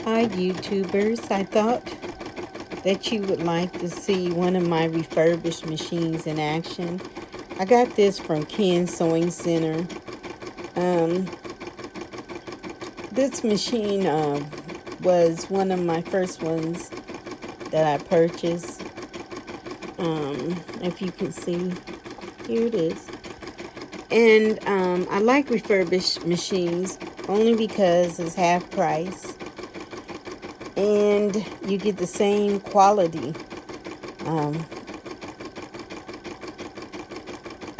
Hi YouTubers, I thought that you would like to see one of my refurbished machines in action. I got this from Ken's Sewing Center. This machine was one of my first ones that I purchased. If you can see, here it is. And I like refurbished machines only because it's half price and you get the same quality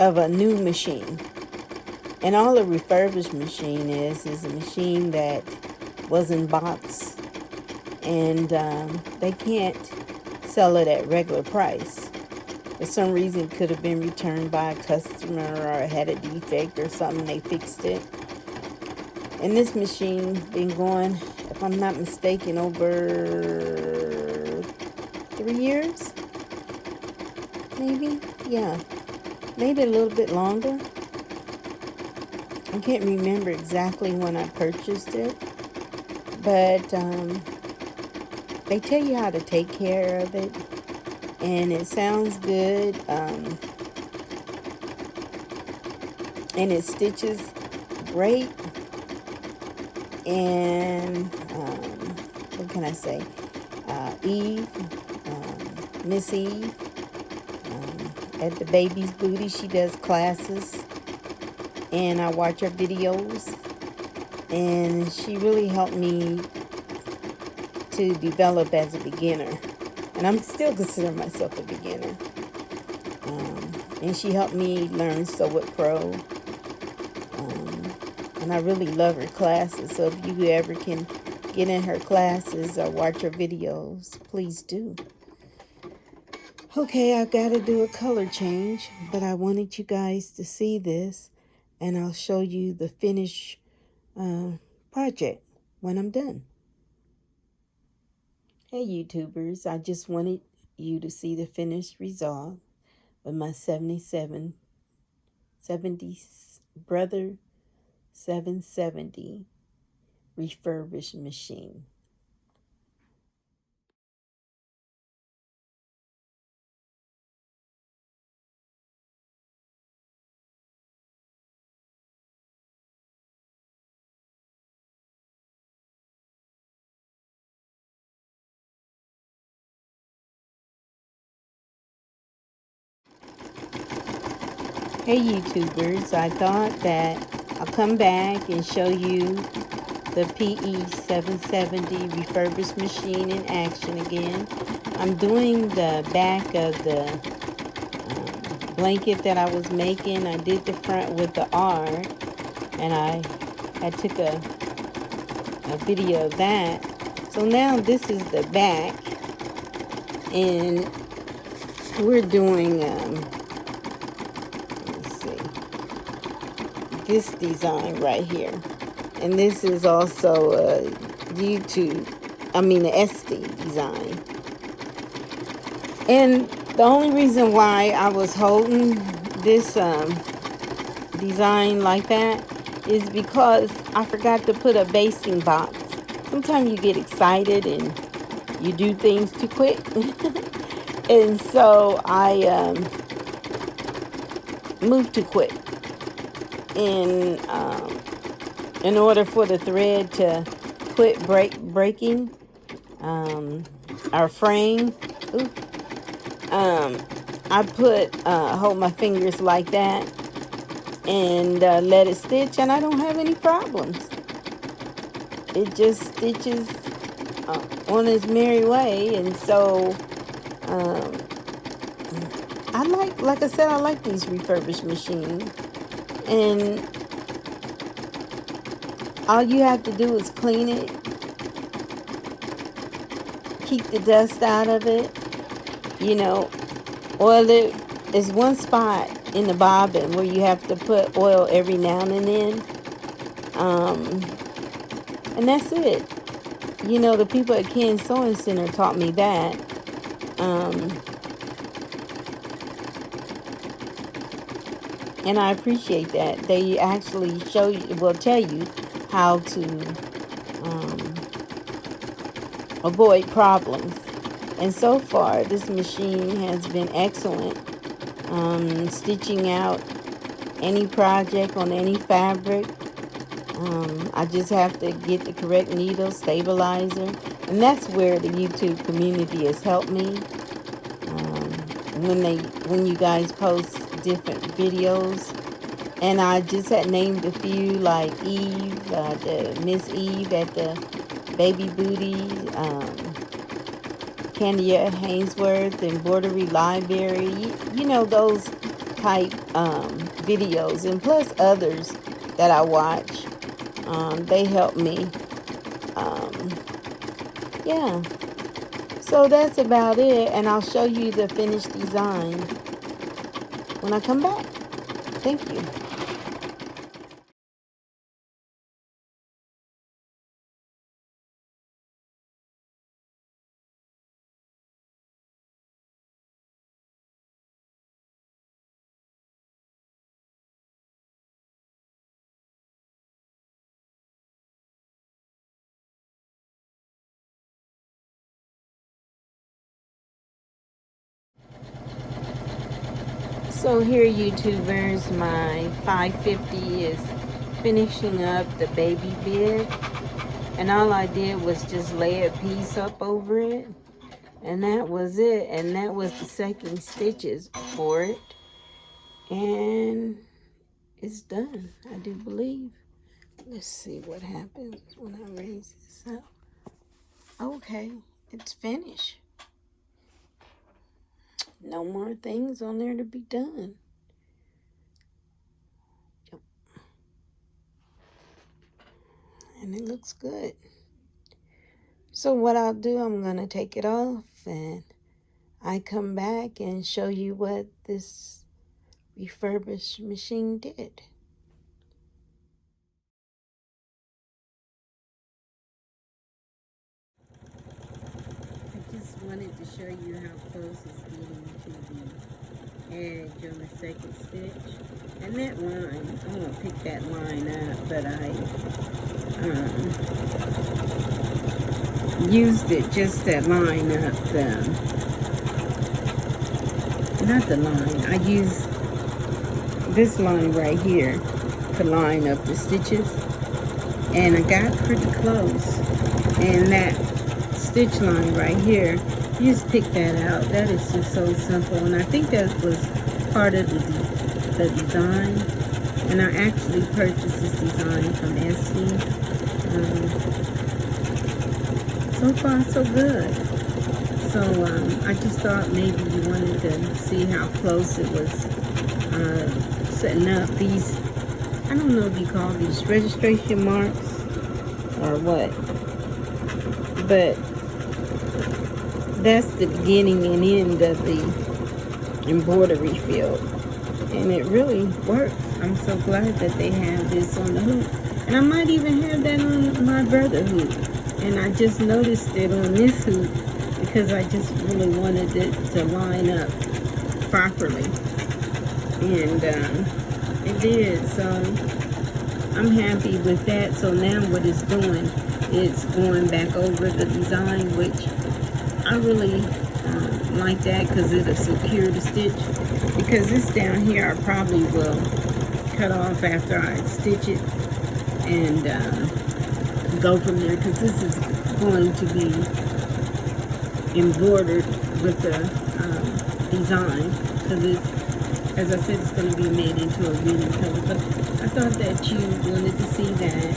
of a new machine. And all a refurbished machine is a machine that was in box, and they can't sell it at regular price. For some reason, it could have been returned by a customer or had a defect or something. They fixed it. And this machine been going, if I'm not mistaken, over 3 years. Maybe, yeah, maybe a little bit longer. I can't remember exactly when I purchased it, but they tell you how to take care of it, and it sounds good, and it stitches great, and what can I say, Eve, Miss Eve, at the Baby's Booty, she does classes, and I watch her videos, and she really helped me to develop as a beginner, and I'm still consider myself a beginner. And she helped me learn Sew It Pro, and I really love her classes. So if you ever can get in her classes or watch her videos, please do. Okay, I've got to do a color change, but I wanted you guys to see this, and I'll show you the finished project when I'm done. Hey YouTubers, I just wanted you to see the finished result with my 70 Brother 770 refurbished machine. Hey YouTubers, I thought that I'll come back and show you the PE 770 refurbished machine in action again. I'm doing the back of the blanket that I was making. I did the front with the R, and I took a video of that. So now this is the back, and we're doing this design right here, and this is also a the SD design. And the only reason why I was holding this design like that is because I forgot to put a basting box. Sometimes you get excited and you do things too quick. And so I moved too quick. And in order for the thread to quit breaking our frame, I hold my fingers like that and let it stitch, and I don't have any problems. It just stitches on its merry way. And so I like I said, I like these refurbished machines. And all you have to do is clean it, keep the dust out of it, oil it. There's one spot in the bobbin where you have to put oil every now and then, and that's it. The people at Ken's Sewing Center taught me that. And I appreciate that. They actually tell you how to avoid problems. And so far, this machine has been excellent. Stitching out any project on any fabric. I just have to get the correct needle stabilizer, and that's where the YouTube community has helped me. When you guys post different videos, and I just had named a few like Eve, the Miss Eve at the Baby Booty, Candia Hainsworth, Embroidery Library, you know, those type videos, and plus others that I watch. They help me. Yeah, so that's about it, and I'll show you the finished design when I come back. Thank you. So here, YouTubers, my 550 is finishing up the baby bib, and all I did was just lay a piece up over it, and that was it. And that was the second stitches for it, and it's done, I do believe. Let's see what happens when I raise this up. Okay, it's finished. No more things on there to be done. Yep. And it looks good. So what I'll do, I'm going to take it off, and I come back and show you what this refurbished machine did. I just wanted to show you how close it's getting to the edge on the second stitch. And that line, I'm going to pick that line up, but I used it just to line up not the line, I used this line right here to line up the stitches, and I got pretty close. And that stitch line right here, you just pick that out. That is just so simple, and I think that was part of the design. And I actually purchased this design from Etsy. So far so good. So I just thought maybe you wanted to see how close it was setting up these, I don't know if you call these registration marks or what, but that's the beginning and end of the embroidery field, and it really works. I'm so glad that they have this on the hoop, and I might even have that on my brother hoop. And I just noticed it on this hoop because I just really wanted it to line up properly, and it did. So I'm happy with that. So now what it's doing, it's going back over the design, which I really like that, because it'll secure the stitch. Because this down here I probably will cut off after I stitch it and go from there, because this is going to be embroidered with the design, because it's, as I said, it's going to be made into a green color. But I thought that you wanted to see that.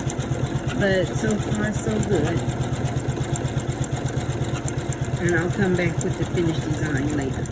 But so far so good, and I'll come back with the finished design later.